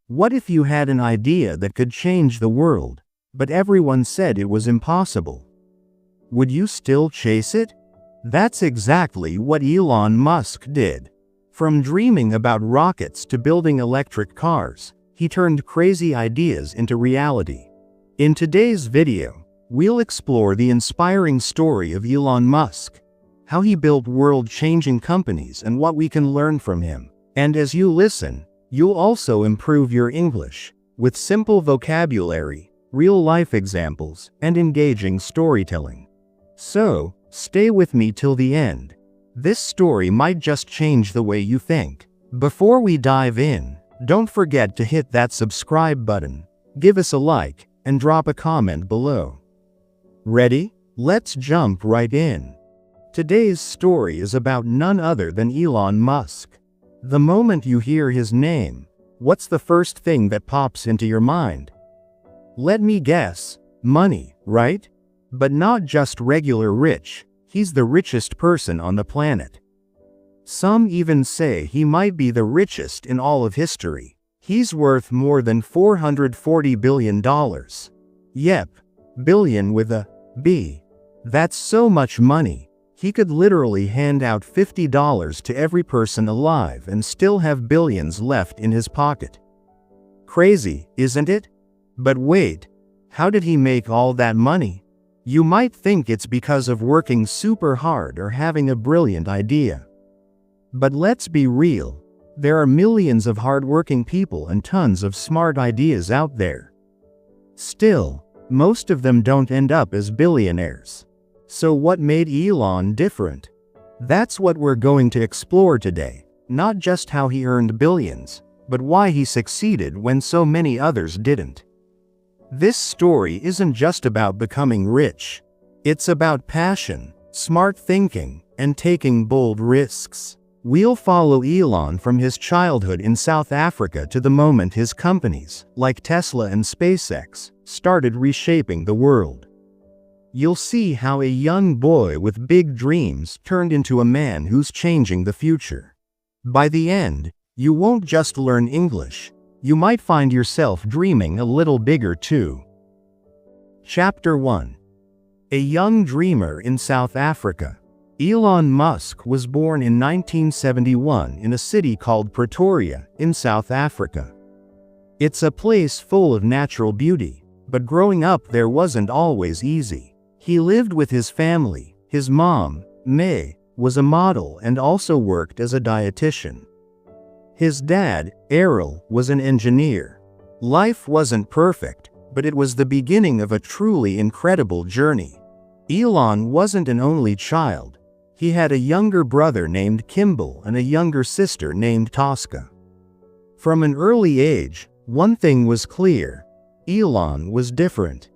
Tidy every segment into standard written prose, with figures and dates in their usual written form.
What if you had an idea that could change the world, but everyone said it was impossible? Would you still chase it? That's exactly what Elon Musk did. From dreaming about rockets to building electric cars, he turned crazy ideas into reality. In today's video, we'll explore the inspiring story of Elon Musk, how he built world-changing companies and what we can learn from him. And as you listen, you'll also improve your English with simple vocabulary, real-life examples, and engaging storytelling. So, stay with me till the end. This story might just change the way you think. Before we dive in, don't forget to hit that subscribe button, give us a like, and drop a comment below. Ready? Let's jump right in. Today's story is about none other than Elon Musk. The moment you hear his name, what's the first thing that pops into your mind? Let me guess, money, right? But not just regular rich, he's the richest person on the planet. Some even say he might be the richest in all of history. He's worth more than $440 billion. Yep, billion with a B. That's so much money. He could literally hand out $50 to every person alive and still have billions left in his pocket. Crazy, isn't it? But wait, how did he make all that money? You might think it's because of working super hard or having a brilliant idea. But let's be real, there are millions of hardworking people and tons of smart ideas out there. Still, most of them don't end up as billionaires. So what made Elon different? That's what we're going to explore today. Not just how he earned billions, but why he succeeded when so many others didn't. This story isn't just about becoming rich. It's about passion, smart thinking, and taking bold risks. We'll follow Elon from his childhood in South Africa to the moment his companies, like Tesla and SpaceX, started reshaping the world. You'll see how a young boy with big dreams turned into a man who's changing the future. By the end, you won't just learn English, you might find yourself dreaming a little bigger too. Chapter 1. A young dreamer in South Africa. Elon Musk was born in 1971 in a city called Pretoria, in South Africa. It's a place full of natural beauty, but growing up there wasn't always easy. He lived with his family. His mom, May, was a model and also worked as a dietitian. His dad, Errol, was an engineer. Life wasn't perfect, but it was the beginning of a truly incredible journey. Elon wasn't an only child. He had a younger brother named Kimball and a younger sister named Tosca. From an early age, one thing was clear: Elon was different.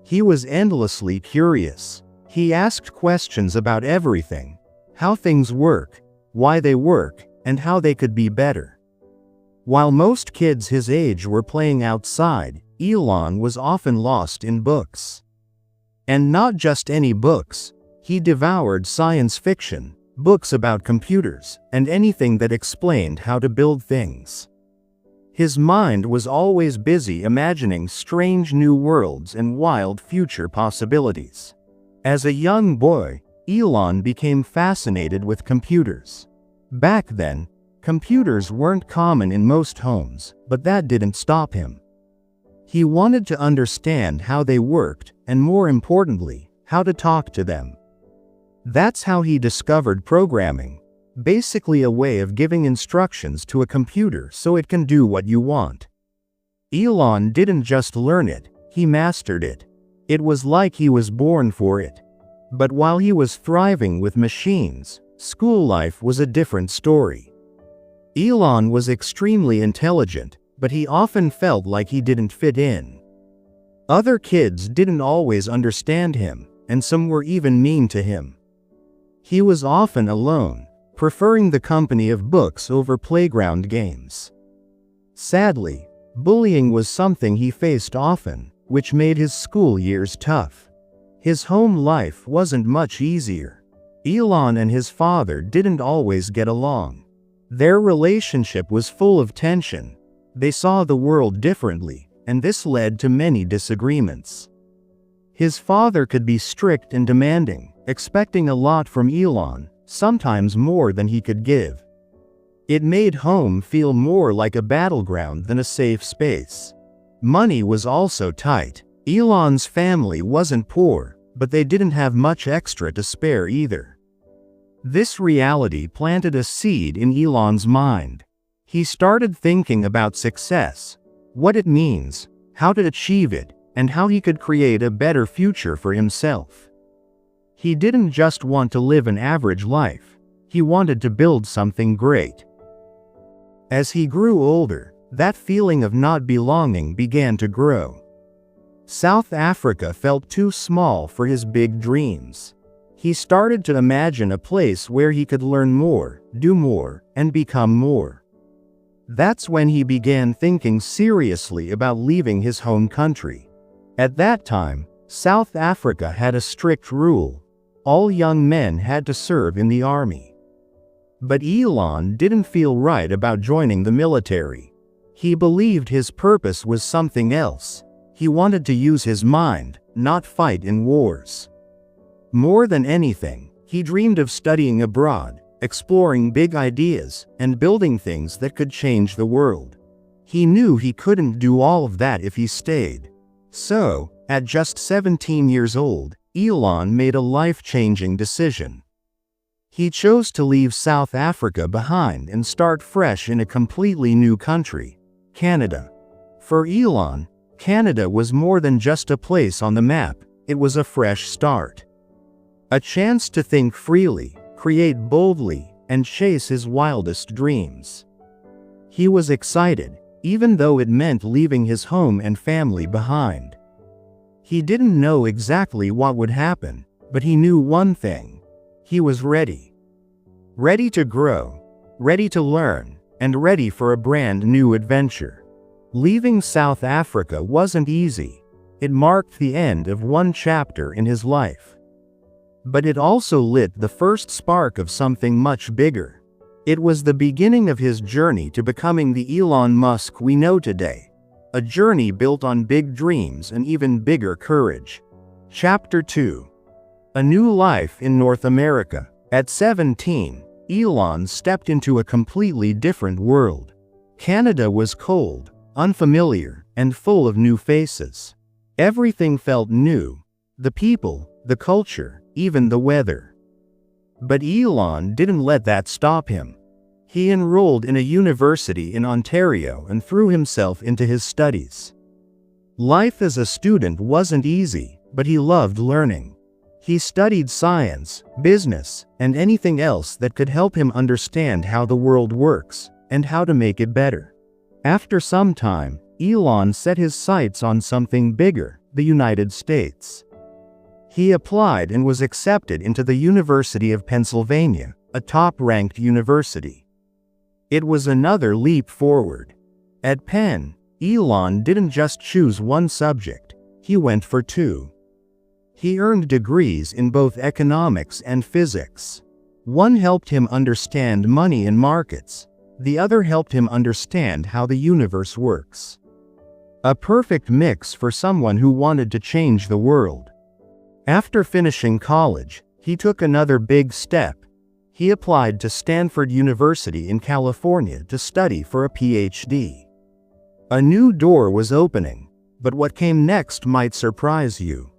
He was endlessly curious. He asked questions about everything: how things work, why they work, and how they could be better. While most kids his age were playing outside, Elon was often lost in books. And not just any books. He devoured science fiction, books about computers, and anything that explained how to build things. His mind was always busy imagining strange new worlds and wild future possibilities. As a young boy, Elon became fascinated with computers. Back then, computers weren't common in most homes, but that didn't stop him. He wanted to understand how they worked, and more importantly, how to talk to them. That's how he discovered programming. Basically a way of giving instructions to a computer so it can do what you want. Elon didn't just learn it, he mastered it. It was like he was born for it. But while he was thriving with machines, school life was a different story. Elon was extremely intelligent, but he often felt like he didn't fit in. Other kids didn't always understand him, and some were even mean to him. He was often alone, preferring the company of books over playground games. Sadly, bullying was something he faced often, which made his school years tough. His home life wasn't much easier. Elon and his father didn't always get along. Their relationship was full of tension. They saw the world differently, and this led to many disagreements. His father could be strict and demanding, expecting a lot from Elon, sometimes more than he could give. It made home feel more like a battleground than a safe space. Money was also tight. Elon's family wasn't poor, but they didn't have much extra to spare either. This reality planted a seed in Elon's mind. He started thinking about success, what it means, how to achieve it, and how he could create a better future for himself. He didn't just want to live an average life. He wanted to build something great. As he grew older, that feeling of not belonging began to grow. South Africa felt too small for his big dreams. He started to imagine a place where he could learn more, do more, and become more. That's when he began thinking seriously about leaving his home country. At that time, South Africa had a strict rule. All young men had to serve in the army. But Elon didn't feel right about joining the military. He believed his purpose was something else. He wanted to use his mind, not fight in wars. More than anything, he dreamed of studying abroad, exploring big ideas, and building things that could change the world. He knew he couldn't do all of that if he stayed. So, at just 17 years old, Elon made a life-changing decision. He chose to leave South Africa behind and start fresh in a completely new country, Canada. For Elon, Canada was more than just a place on the map, it was a fresh start. A chance to think freely, create boldly, and chase his wildest dreams. He was excited, even though it meant leaving his home and family behind. He didn't know exactly what would happen, but he knew one thing. He was ready. Ready to grow, ready to learn, and ready for a brand new adventure. Leaving South Africa wasn't easy. It marked the end of one chapter in his life. But it also lit the first spark of something much bigger. It was the beginning of his journey to becoming the Elon Musk we know today. A journey built on big dreams and even bigger courage. Chapter 2. A New Life in North America. At 17, Elon stepped into a completely different world. Canada was cold, unfamiliar, and full of new faces. Everything felt new. The people, the culture, even the weather. But Elon didn't let that stop him. He enrolled in a university in Ontario and threw himself into his studies. Life as a student wasn't easy, but he loved learning. He studied science, business, and anything else that could help him understand how the world works, and how to make it better. After some time, Elon set his sights on something bigger, the United States. He applied and was accepted into the University of Pennsylvania, a top-ranked university. It was another leap forward. At Penn, Elon didn't just choose one subject, he went for two. He earned degrees in both economics and physics. One helped him understand money and markets. The other helped him understand how the universe works. A perfect mix for someone who wanted to change the world. After finishing college, he took another big step. He applied to Stanford University in California to study for a PhD. A new door was opening, but what came next might surprise you.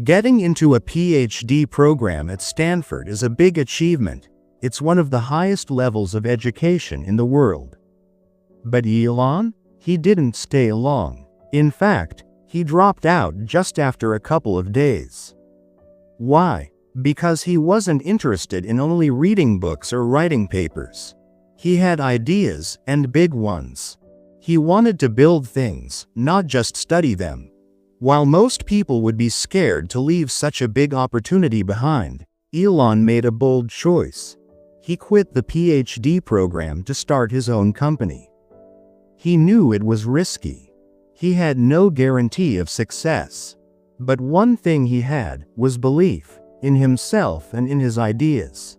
Getting into a PhD program at Stanford is a big achievement. It's one of the highest levels of education in the world. But Elon? He didn't stay long. In fact, he dropped out just after a couple of days. Why? Because he wasn't interested in only reading books or writing papers. He had ideas, and big ones. He wanted to build things, not just study them. While most people would be scared to leave such a big opportunity behind, Elon made a bold choice. He quit the PhD program to start his own company. He knew it was risky. He had no guarantee of success. But one thing he had was belief in himself and in his ideas.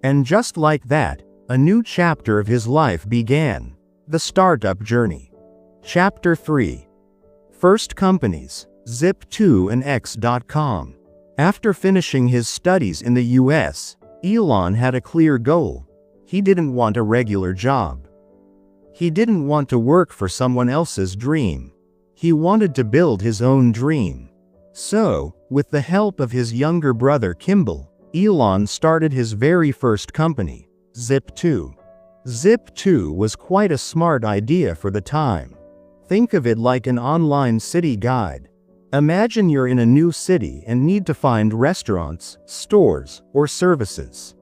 And just like that, a new chapter of his life began. The Startup Journey. Chapter 3. First Companies, Zip2 and X.com. After finishing his studies in the US, Elon had a clear goal. He didn't want a regular job. He didn't want to work for someone else's dream. He wanted to build his own dream. So, with the help of his younger brother Kimball, Elon started his very first company, Zip2. Zip2 was quite a smart idea for the time. Think of it like an online city guide. Imagine you're in a new city and need to find restaurants, stores, or services.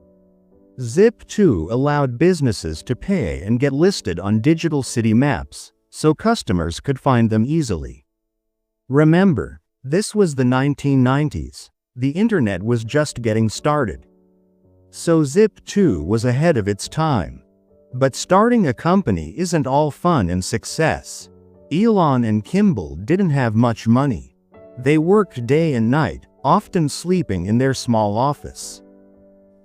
Zip2 allowed businesses to pay and get listed on digital city maps, so customers could find them easily. Remember, this was the 1990s. The internet was just getting started. So Zip2 was ahead of its time. But starting a company isn't all fun and success. Elon and Kimball didn't have much money. They worked day and night, often sleeping in their small office.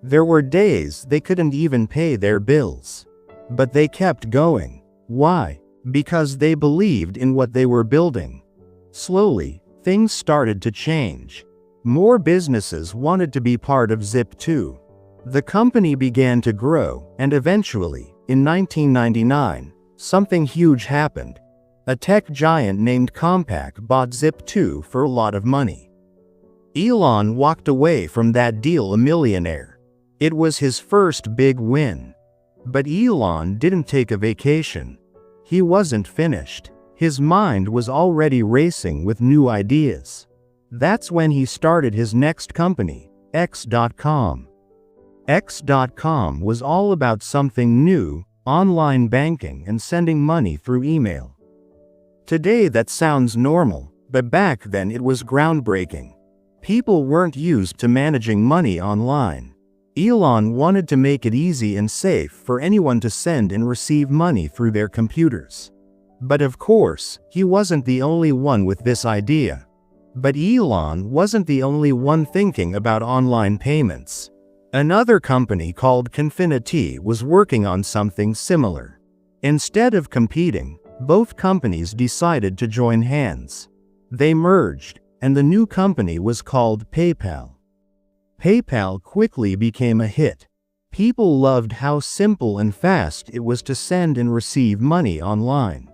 There were days they couldn't even pay their bills. But they kept going. Why? Because they believed in what they were building. Slowly, things started to change. More businesses wanted to be part of Zip2. The company began to grow, and eventually, in 1999, something huge happened. A tech giant named Compaq bought Zip2 for a lot of money. Elon walked away from that deal a millionaire. It was his first big win. But Elon didn't take a vacation. He wasn't finished. His mind was already racing with new ideas. That's when he started his next company, X.com. X.com was all about something new, online banking and sending money through email. Today that sounds normal, but back then it was groundbreaking. People weren't used to managing money online. Elon wanted to make it easy and safe for anyone to send and receive money through their computers. But of course, he wasn't the only one with this idea. But Elon wasn't the only one thinking about online payments. Another company called Confinity was working on something similar. Instead of competing, both companies decided to join hands. They merged, and the new company was called PayPal. PayPal quickly became a hit. People loved how simple and fast it was to send and receive money online.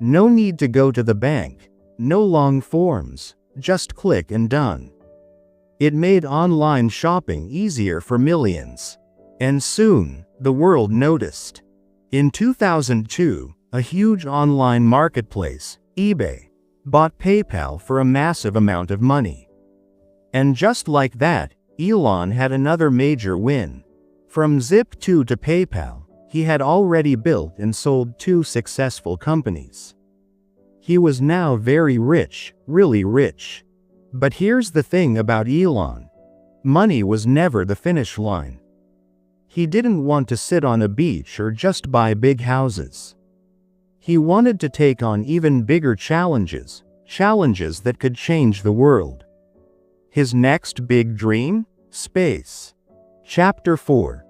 No need to go to the bank, no long forms, just click and done. It made online shopping easier for millions. And soon, the world noticed. In 2002, a huge online marketplace, eBay, bought PayPal for a massive amount of money. And just like that, Elon had another major win. From Zip2 to PayPal, he had already built and sold 2 successful companies. He was now very rich, really rich. But here's the thing about Elon. Money was never the finish line. He didn't want to sit on a beach or just buy big houses. He wanted to take on even bigger challenges that could change the world. His next big dream? Space. Chapter 4.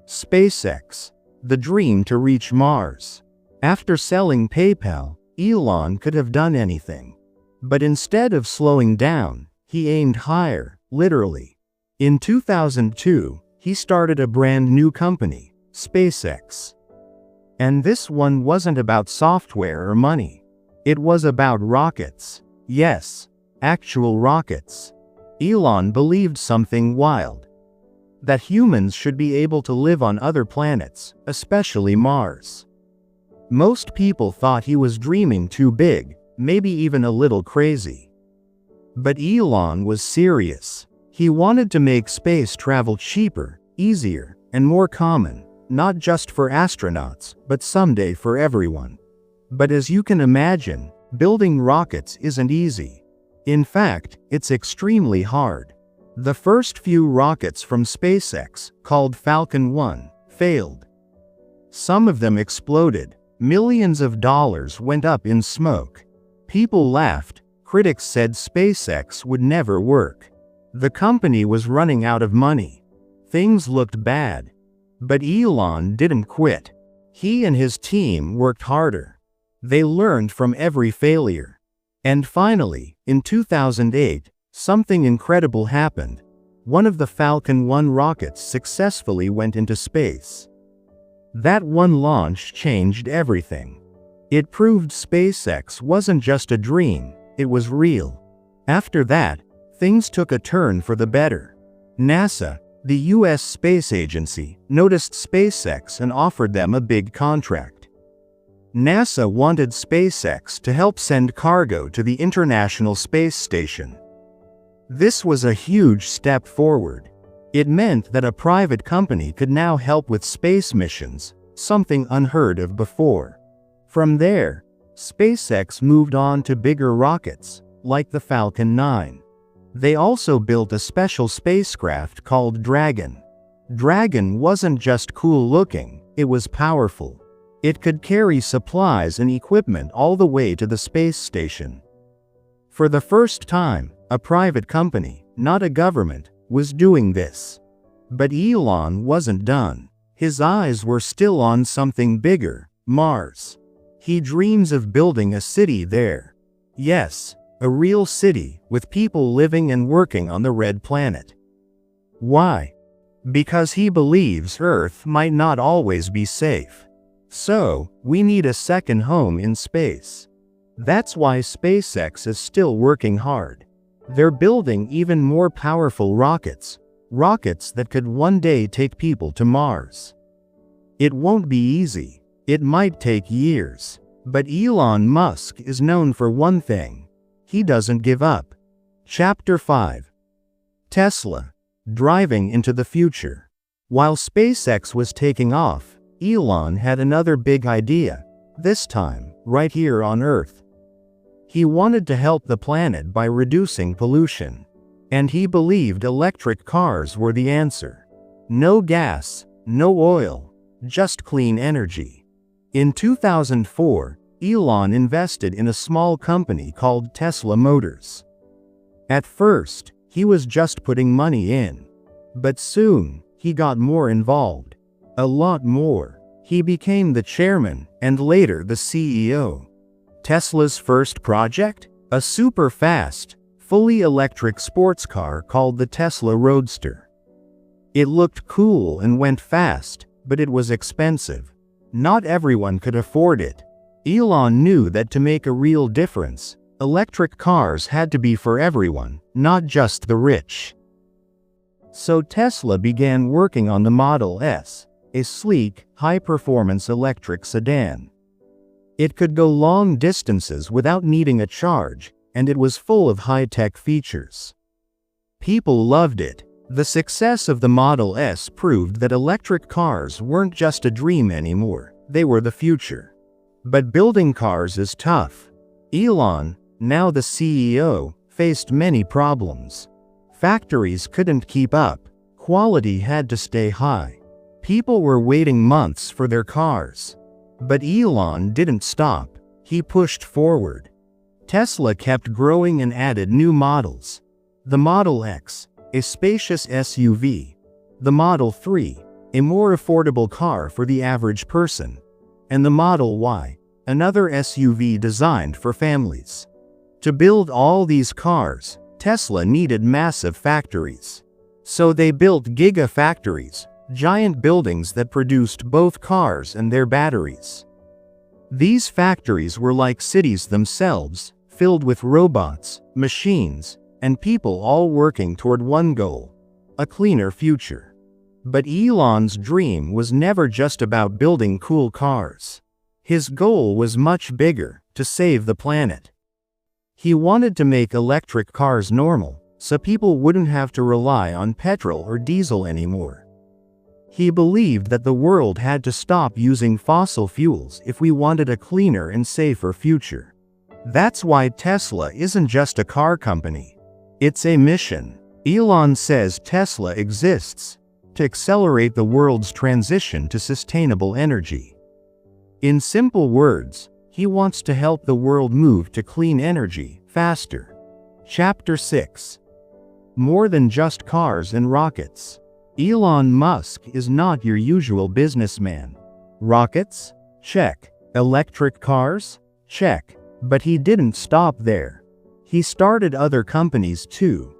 SpaceX. The dream to reach Mars. After selling PayPal, Elon could have done anything. But instead of slowing down, he aimed higher, literally. In 2002, he started a brand new company, SpaceX. And this one wasn't about software or money. It was about rockets. Yes, actual rockets. Elon believed something wild. That humans should be able to live on other planets, especially Mars. Most people thought he was dreaming too big, maybe even a little crazy. But Elon was serious. He wanted to make space travel cheaper, easier, and more common, not just for astronauts, but someday for everyone. But as you can imagine, building rockets isn't easy. In fact, it's extremely hard. The first few rockets from SpaceX, called Falcon 1, failed. Some of them exploded. Millions of dollars went up in smoke. People laughed. Critics said SpaceX would never work. The company was running out of money. Things looked bad. But Elon didn't quit. He and his team worked harder. They learned from every failure. And finally, in 2008, something incredible happened. One of the Falcon 1 rockets successfully went into space. That one launch changed everything. It proved SpaceX wasn't just a dream, it was real. After that, things took a turn for the better. NASA, the US space agency, noticed SpaceX and offered them a big contract. NASA wanted SpaceX to help send cargo to the International Space Station. This was a huge step forward. It meant that a private company could now help with space missions, something unheard of before. From there, SpaceX moved on to bigger rockets, like the Falcon 9. They also built a special spacecraft called Dragon. Dragon wasn't just cool looking, it was powerful. It could carry supplies and equipment all the way to the space station. For the first time, a private company, not a government, was doing this. But Elon wasn't done. His eyes were still on something bigger, Mars. He dreams of building a city there. Yes, a real city, with people living and working on the red planet. Why? Because he believes Earth might not always be safe. So, we need a second home in space. That's why SpaceX is still working hard. They're building even more powerful rockets that could one day take people to Mars. It won't be easy. It might take years. But Elon Musk is known for one thing. He doesn't give up. Chapter 5. Tesla, driving into the future. While SpaceX was taking off, Elon had another big idea, this time, right here on Earth. He wanted to help the planet by reducing pollution. And he believed electric cars were the answer. No gas, no oil, just clean energy. In 2004, Elon invested in a small company called Tesla Motors. At first, he was just putting money in. But soon, he got more involved. A lot more. He became the chairman and later the CEO. Tesla's first project? A super fast, fully electric sports car called the Tesla Roadster. It looked cool and went fast, but it was expensive. Not everyone could afford it. Elon knew that to make a real difference, electric cars had to be for everyone, not just the rich. So Tesla began working on the Model S, a sleek, high-performance electric sedan. It could go long distances without needing a charge, and it was full of high-tech features. People loved it. The success of the Model S proved that electric cars weren't just a dream anymore, they were the future. But building cars is tough. Elon, now the CEO, faced many problems. Factories couldn't keep up. Quality had to stay high. People were waiting months for their cars. But Elon didn't stop. He pushed forward. Tesla kept growing and added new models. The Model X, a spacious SUV. The Model 3, a more affordable car for the average person. And the Model Y, another SUV designed for families. To build all these cars, Tesla needed massive factories. So they built gigafactories, giant buildings that produced both cars and their batteries. These factories were like cities themselves, filled with robots, machines, and people all working toward one goal: a cleaner future. But Elon's dream was never just about building cool cars. His goal was much bigger: to save the planet. He wanted to make electric cars normal, so people wouldn't have to rely on petrol or diesel anymore. He believed that the world had to stop using fossil fuels if we wanted a cleaner and safer future. That's why Tesla isn't just a car company. It's a mission. Elon says Tesla exists to accelerate the world's transition to sustainable energy. In simple words, he wants to help the world move to clean energy faster. Chapter 6. More than just cars and rockets. Elon Musk is not your usual businessman. Rockets? Check. Electric cars? Check. But he didn't stop there. He started other companies too,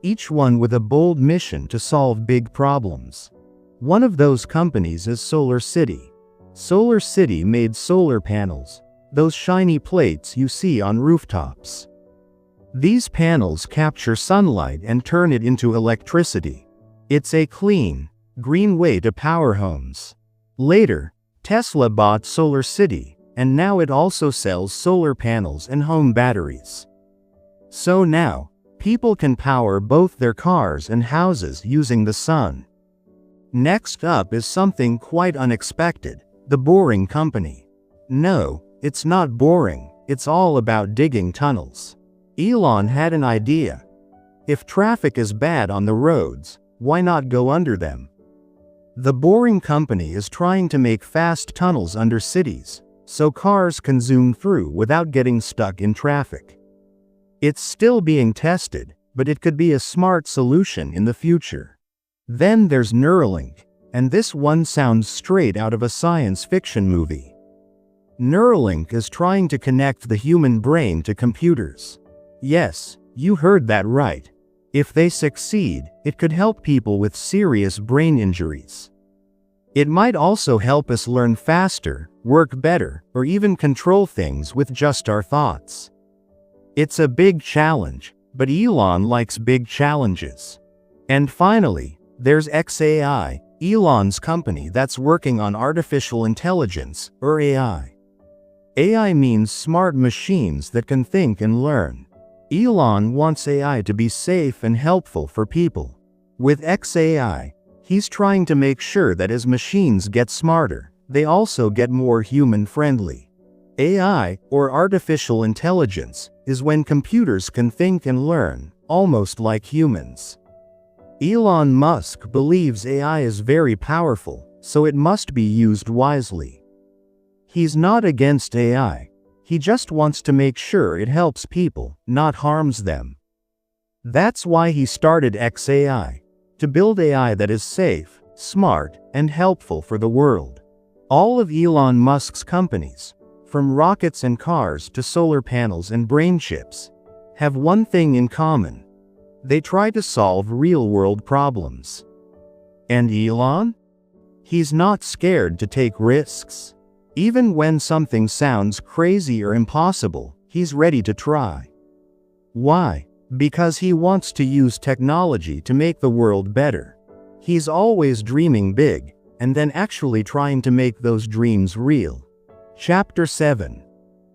each one with a bold mission to solve big problems. One of those companies is Solar City. Solar City made solar panels, those shiny plates you see on rooftops. These panels capture sunlight and turn it into electricity. It's a clean, green way to power homes. Later, Tesla bought Solar City, and now it also sells solar panels and home batteries. So now, people can power both their cars and houses using the sun. Next up is something quite unexpected, the Boring Company. No, it's not boring, it's all about digging tunnels. Elon had an idea. If traffic is bad on the roads, why not go under them? The Boring Company is trying to make fast tunnels under cities, so cars can zoom through without getting stuck in traffic. It's still being tested, but it could be a smart solution in the future. Then there's Neuralink, and this one sounds straight out of a science fiction movie. Neuralink is trying to connect the human brain to computers. Yes, you heard that right. If they succeed, it could help people with serious brain injuries. It might also help us learn faster, work better, or even control things with just our thoughts. It's a big challenge, but Elon likes big challenges. And finally, there's xAI, Elon's company that's working on artificial intelligence, or AI. AI means smart machines that can think and learn. Elon wants AI to be safe and helpful for people. With xAI, he's trying to make sure that as machines get smarter, they also get more human-friendly. AI, or artificial intelligence, is when computers can think and learn, almost like humans. Elon Musk believes AI is very powerful, so it must be used wisely. He's not against AI. He just wants to make sure it helps people, not harms them. That's why he started xAI, to build AI that is safe, smart, and helpful for the world. All of Elon Musk's companies, from rockets and cars to solar panels and brain chips, have one thing in common. They try to solve real-world problems. And Elon? He's not scared to take risks. Even when something sounds crazy or impossible, he's ready to try. Why? Because he wants to use technology to make the world better. He's always dreaming big, and then actually trying to make those dreams real. Chapter 7.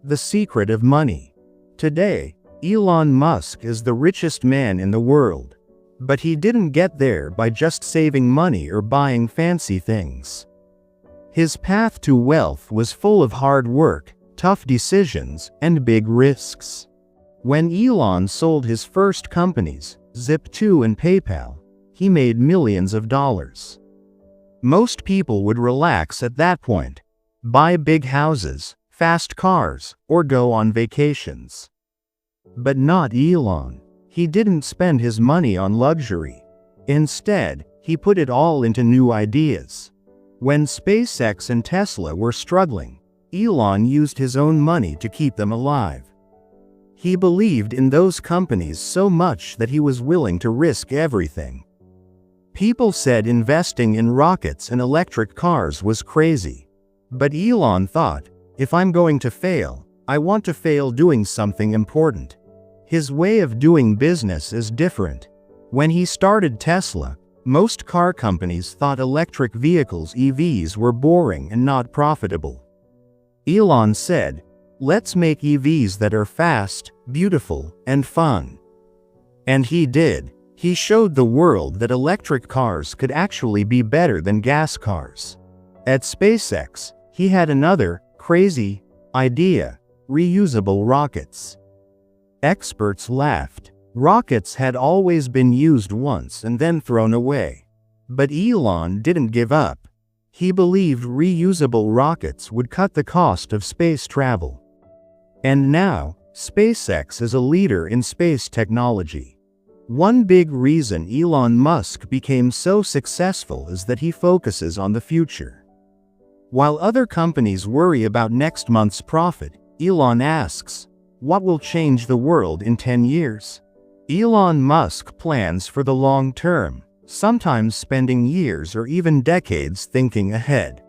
The Secret of Money. Today, Elon Musk is the richest man in the world. But he didn't get there by just saving money or buying fancy things. His path to wealth was full of hard work, tough decisions, and big risks. When Elon sold his first companies, Zip2 and PayPal, he made millions of dollars. Most people would relax at that point, buy big houses, fast cars, or go on vacations. But not Elon. He didn't spend his money on luxury. Instead, he put it all into new ideas. When SpaceX and Tesla were struggling, Elon used his own money to keep them alive. He believed in those companies so much that he was willing to risk everything. People said investing in rockets and electric cars was crazy. But Elon thought, if I'm going to fail, I want to fail doing something important. His way of doing business is different. When he started Tesla, most car companies thought electric vehicles (EVs) were boring and not profitable. Elon said, "Let's make EVs that are fast, beautiful, and fun." And he did. He showed the world that electric cars could actually be better than gas cars. At SpaceX, he had another, crazy, idea: reusable rockets. Experts laughed. Rockets had always been used once and then thrown away. But Elon didn't give up. He believed reusable rockets would cut the cost of space travel. And now, SpaceX is a leader in space technology. One big reason Elon Musk became so successful is that he focuses on the future. While other companies worry about next month's profit, Elon asks, what will change the world in 10 years? Elon Musk plans for the long term, sometimes spending years or even decades thinking ahead.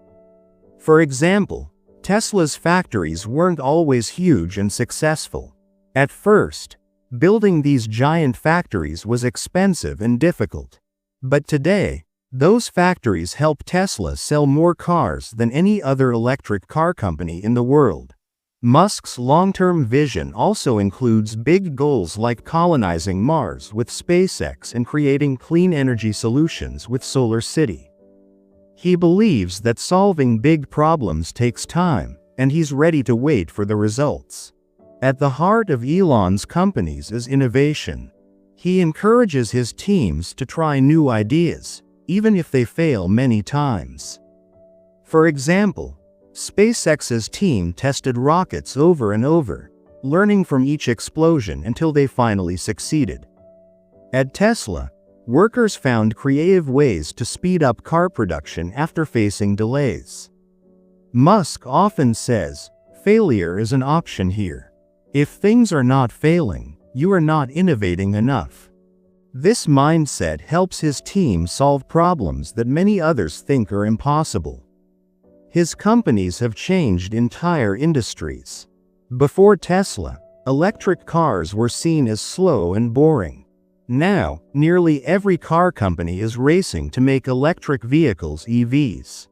For example, Tesla's factories weren't always huge and successful. At first, building these giant factories was expensive and difficult. But today, those factories help Tesla sell more cars than any other electric car company in the world. Musk's long-term vision also includes big goals like colonizing Mars with SpaceX and creating clean energy solutions with SolarCity. He believes that solving big problems takes time, and he's ready to wait for the results. At the heart of Elon's companies is innovation. He encourages his teams to try new ideas, even if they fail many times. For example, SpaceX's team tested rockets over and over, learning from each explosion until they finally succeeded. At Tesla, workers found creative ways to speed up car production after facing delays. Musk often says, failure is an option here. If things are not failing, you are not innovating enough. This mindset helps his team solve problems that many others think are impossible. His companies have changed entire industries. Before Tesla, electric cars were seen as slow and boring. Now, nearly every car company is racing to make electric vehicles EVs.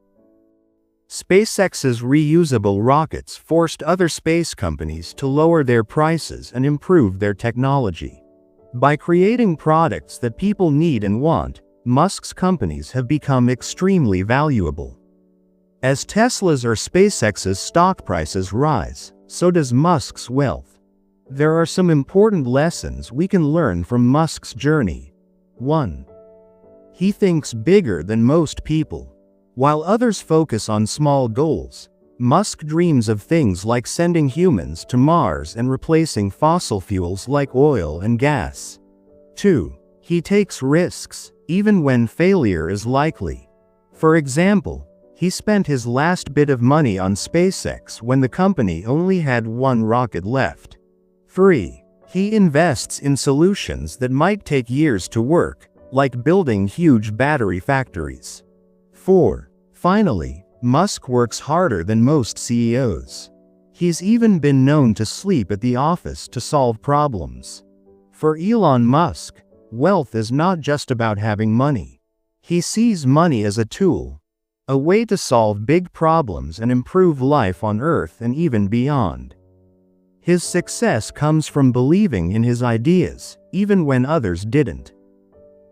SpaceX's reusable rockets forced other space companies to lower their prices and improve their technology. By creating products that people need and want, Musk's companies have become extremely valuable. As Tesla's or SpaceX's stock prices rise, so does Musk's wealth. There are some important lessons we can learn from Musk's journey. 1. He thinks bigger than most people. While others focus on small goals, Musk dreams of things like sending humans to Mars and replacing fossil fuels like oil and gas. 2. He takes risks, even when failure is likely. For example, he spent his last bit of money on SpaceX when the company only had one rocket left. 3. He invests in solutions that might take years to work, like building huge battery factories. 4. Finally, Musk works harder than most CEOs. He's even been known to sleep at the office to solve problems. For Elon Musk, wealth is not just about having money. He sees money as a tool, a way to solve big problems and improve life on Earth and even beyond. His success comes from believing in his ideas, even when others didn't.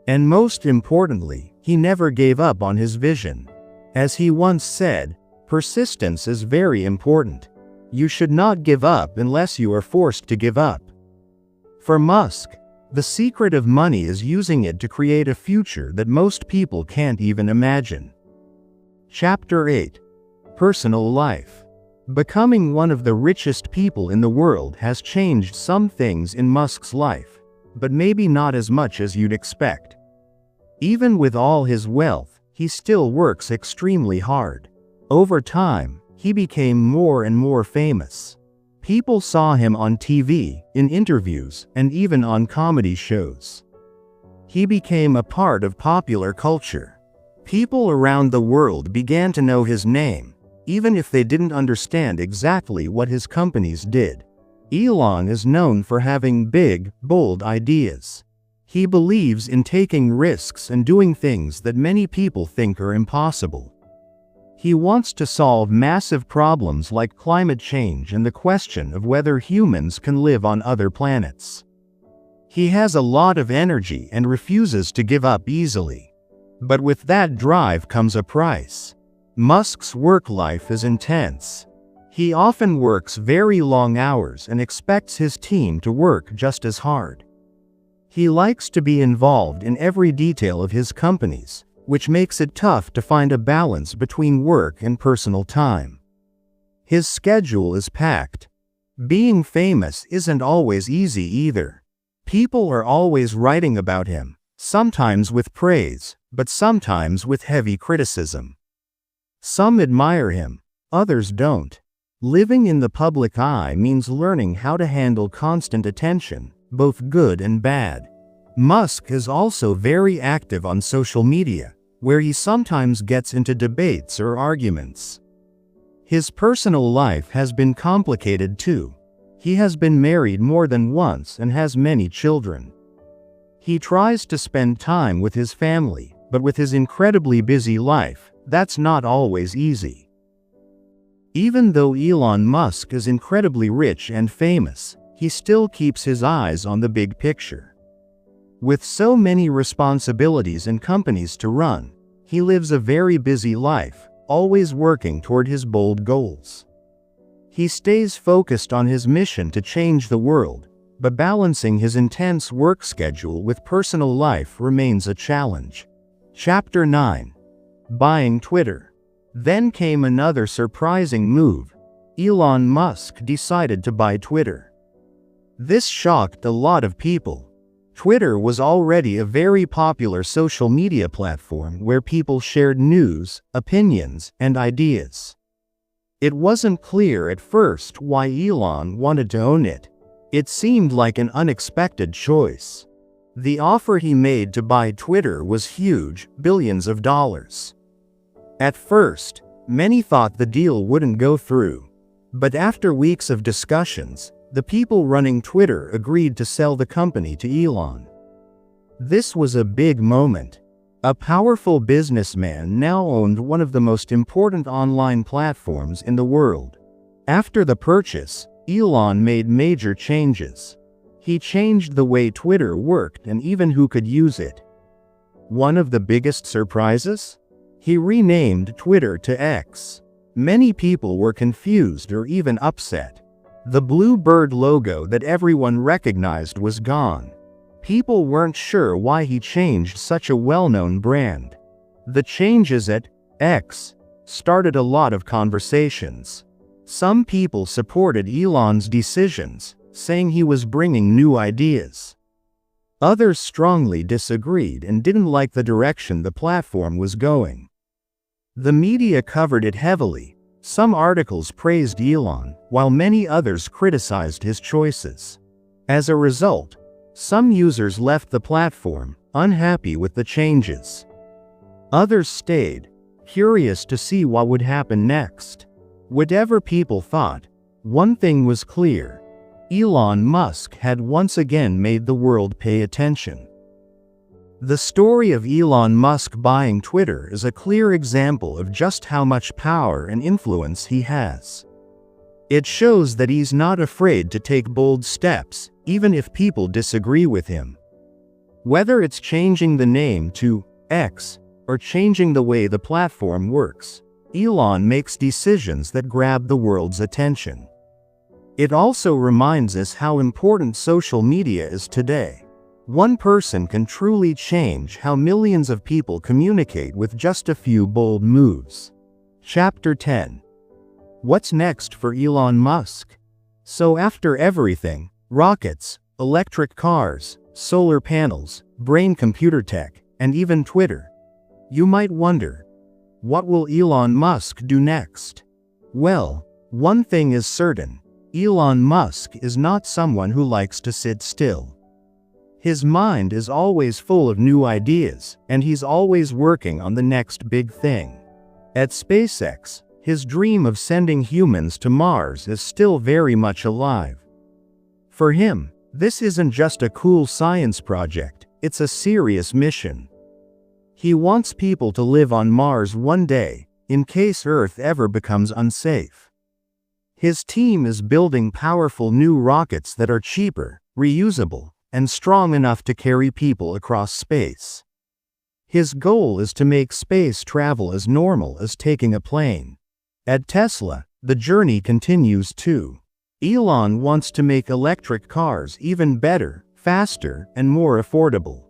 And most importantly, he never gave up on his vision. As he once said, persistence is very important. You should not give up unless you are forced to give up. For Musk, the secret of money is using it to create a future that most people can't even imagine. Chapter 8. Personal life. Becoming one of the richest people in the world has changed some things in Musk's life, but maybe not as much as you'd expect. Even with all his wealth, he still works extremely hard. Over time, he became more and more famous. People saw him on TV, in interviews, and even on comedy shows. He became a part of popular culture. People around the world began to know his name, even if they didn't understand exactly what his companies did. Elon is known for having big, bold ideas. He believes in taking risks and doing things that many people think are impossible. He wants to solve massive problems like climate change and the question of whether humans can live on other planets. He has a lot of energy and refuses to give up easily. But with that drive comes a price. Musk's work life is intense. He often works very long hours and expects his team to work just as hard. He likes to be involved in every detail of his companies, which makes it tough to find a balance between work and personal time. His schedule is packed. Being famous isn't always easy either. People are always writing about him, sometimes with praise, but sometimes with heavy criticism. Some admire him, others don't. Living in the public eye means learning how to handle constant attention, both good and bad. Musk is also very active on social media, where he sometimes gets into debates or arguments. His personal life has been complicated too. He has been married more than once and has many children. He tries to spend time with his family, but with his incredibly busy life, that's not always easy. Even though Elon Musk is incredibly rich and famous, he still keeps his eyes on the big picture. With so many responsibilities and companies to run, he lives a very busy life, always working toward his bold goals. He stays focused on his mission to change the world, but balancing his intense work schedule with personal life remains a challenge. Chapter 9. Buying Twitter. Then came another surprising move. Elon Musk decided to buy Twitter. This shocked a lot of people. Twitter was already a very popular social media platform where people shared news, opinions, and ideas. It wasn't clear at first why Elon wanted to own it. It seemed like an unexpected choice. The offer he made to buy Twitter was huge, billions of dollars. At first, many thought the deal wouldn't go through. But after weeks of discussions, the people running Twitter agreed to sell the company to Elon. This was a big moment. A powerful businessman now owned one of the most important online platforms in the world. After the purchase, Elon made major changes. He changed the way Twitter worked and even who could use it. One of the biggest surprises? He renamed Twitter to X. Many people were confused or even upset. The blue bird logo that everyone recognized was gone. People weren't sure why he changed such a well-known brand. The changes at X started a lot of conversations. Some people supported Elon's decisions, saying he was bringing new ideas. Others strongly disagreed and didn't like the direction the platform was going. The media covered it heavily. Some articles praised Elon, while many others criticized his choices. As a result, some users left the platform, unhappy with the changes. Others stayed, curious to see what would happen next. Whatever people thought, one thing was clear: Elon Musk had once again made the world pay attention. The story of Elon Musk buying Twitter is a clear example of just how much power and influence he has. It shows that he's not afraid to take bold steps, even if people disagree with him. Whether it's changing the name to X or changing the way the platform works, Elon makes decisions that grab the world's attention. It also reminds us how important social media is today. One person can truly change how millions of people communicate with just a few bold moves. Chapter 10. What's next for Elon Musk? So after everything, rockets, electric cars, solar panels, brain-computer tech, and even Twitter, you might wonder, what will Elon Musk do next? Well, one thing is certain: Elon Musk is not someone who likes to sit still. His mind is always full of new ideas, and he's always working on the next big thing. At SpaceX, his dream of sending humans to Mars is still very much alive. For him, this isn't just a cool science project, it's a serious mission. He wants people to live on Mars one day, in case Earth ever becomes unsafe. His team is building powerful new rockets that are cheaper, reusable, and strong enough to carry people across space. His goal is to make space travel as normal as taking a plane. At Tesla, the journey continues too. Elon wants to make electric cars even better, faster, and more affordable.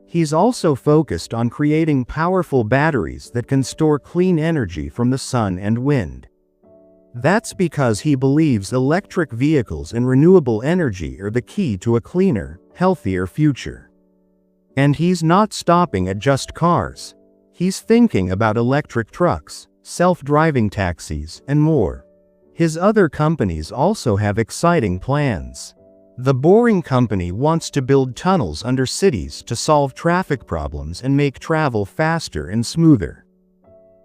He's also focused on creating powerful batteries that can store clean energy from the sun and wind. That's because he believes electric vehicles and renewable energy are the key to a cleaner, healthier future. And he's not stopping at just cars. He's thinking about electric trucks, self-driving taxis, and more. His other companies also have exciting plans. The Boring Company wants to build tunnels under cities to solve traffic problems and make travel faster and smoother.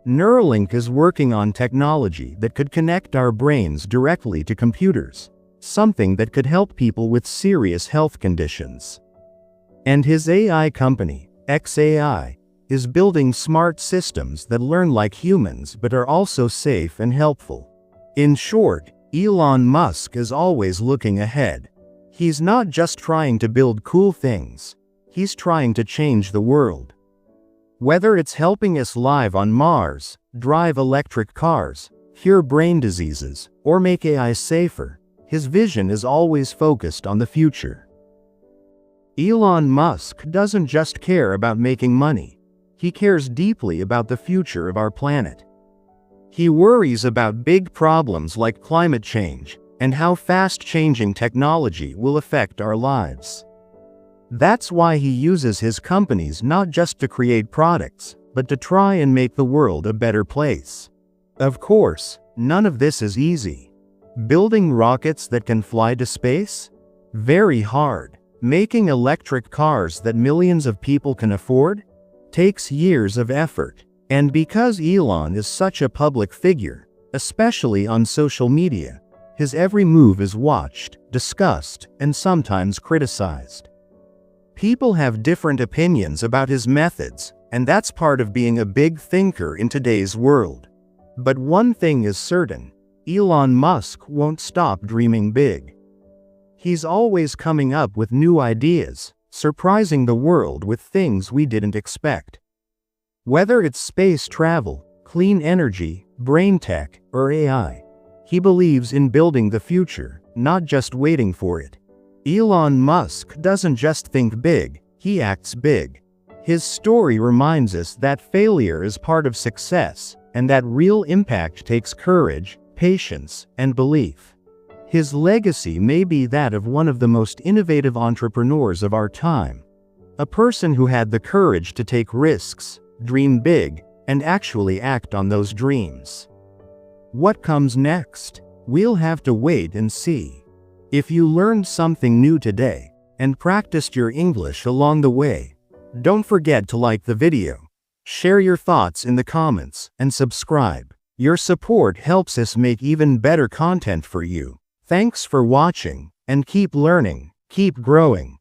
Neuralink is working on technology that could connect our brains directly to computers, something that could help people with serious health conditions. And his AI company, XAI, is building smart systems that learn like humans but are also safe and helpful. In short, Elon Musk is always looking ahead. He's not just trying to build cool things, he's trying to change the world. Whether it's helping us live on Mars, drive electric cars, cure brain diseases, or make AI safer, his vision is always focused on the future. Elon Musk doesn't just care about making money. He cares deeply about the future of our planet. He worries about big problems like climate change and how fast-changing technology will affect our lives. That's why he uses his companies not just to create products, but to try and make the world a better place. Of course, none of this is easy. Building rockets that can fly to space? Very hard. Making electric cars that millions of people can afford? Takes years of effort. And because Elon is such a public figure, especially on social media, his every move is watched, discussed, and sometimes criticized. People have different opinions about his methods, and that's part of being a big thinker in today's world. But one thing is certain, Elon Musk won't stop dreaming big. He's always coming up with new ideas, surprising the world with things we didn't expect. Whether it's space travel, clean energy, brain tech, or AI, he believes in building the future, not just waiting for it. Elon Musk doesn't just think big, he acts big. His story reminds us that failure is part of success, and that real impact takes courage, patience, and belief. His legacy may be that of one of the most innovative entrepreneurs of our time. A person who had the courage to take risks, dream big, and actually act on those dreams. What comes next? We'll have to wait and see. If you learned something new today, and practiced your English along the way, don't forget to like the video, share your thoughts in the comments, and subscribe. Your support helps us make even better content for you. Thanks for watching, and keep learning, keep growing.